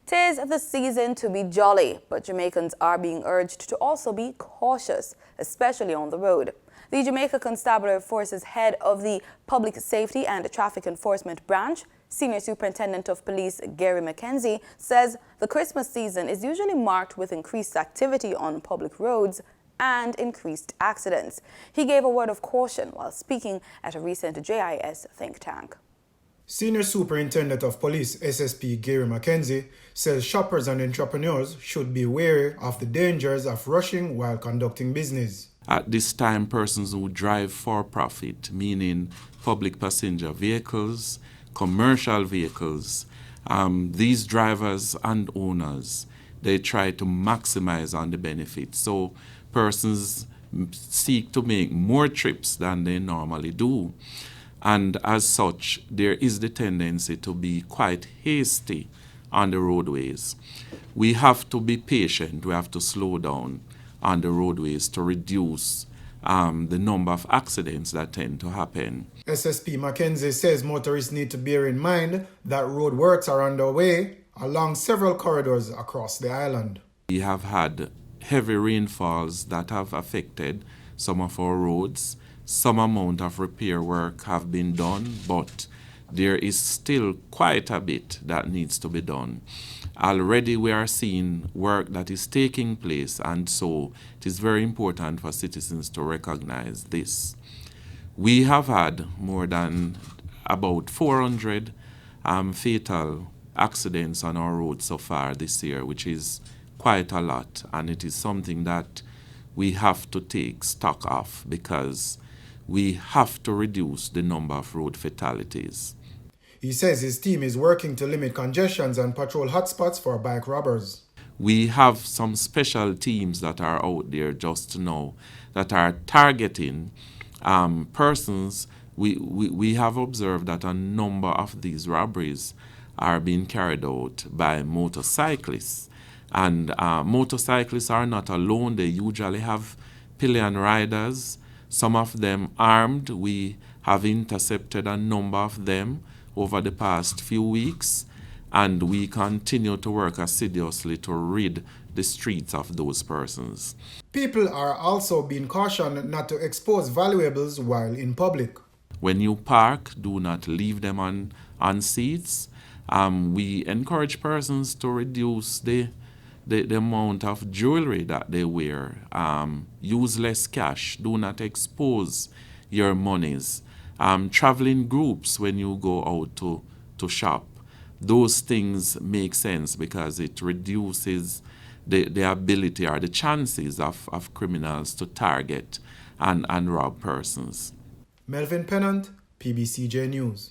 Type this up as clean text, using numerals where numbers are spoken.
'Tis the season to be jolly, but Jamaicans are being urged to also be cautious, especially on the road. The Jamaica Constabulary Force's head of the Public Safety and Traffic Enforcement Branch, Senior Superintendent of Police Gary Mackenzie, says the Christmas season is usually marked with increased activity on public roads and increased accidents. He gave a word of caution while speaking at a recent JIS think tank. Senior Superintendent of Police SSP Gary Mackenzie says shoppers and entrepreneurs should be wary of the dangers of rushing while conducting business. At this time, persons who drive for profit, meaning public passenger vehicles, commercial vehicles, these drivers and owners, they try to maximize on the benefits. So persons seek to make more trips than they normally do. And as such, there is the tendency to be quite hasty on the roadways. We have to be patient. We have to slow down on the roadways to reduce the number of accidents that tend to happen. SSP Mackenzie says motorists need to bear in mind that road works are underway along several corridors across the island. We have had heavy rainfalls that have affected some of our roads. Some amount of repair work have been done, but there is still quite a bit that needs to be done. Already we are seeing work that is taking place, and so it is very important for citizens to recognize this. We have had more than about 400 fatal accidents on our roads so far this year, which is quite a lot, and it is something that we have to take stock of because we have to reduce the number of road fatalities. He says his team is working to limit congestions and patrol hotspots for bike robbers. We have some special teams that are out there just now that are targeting persons. We have observed that a number of these robberies are being carried out by motorcyclists. And motorcyclists are not alone. They usually have pillion riders, some of them armed. We have intercepted a number of them over the past few weeks, and we continue to work assiduously to rid the streets of those persons. People are also being cautioned not to expose valuables while in public. When you park, do not leave them on seats. We encourage persons to reduce the amount of jewelry that they wear. Use less cash. Do not expose your monies. Travel in groups when you go out to shop. Those things make sense because it reduces the ability or the chances of criminals to target and rob persons. Melvin Pennant, PBCJ News.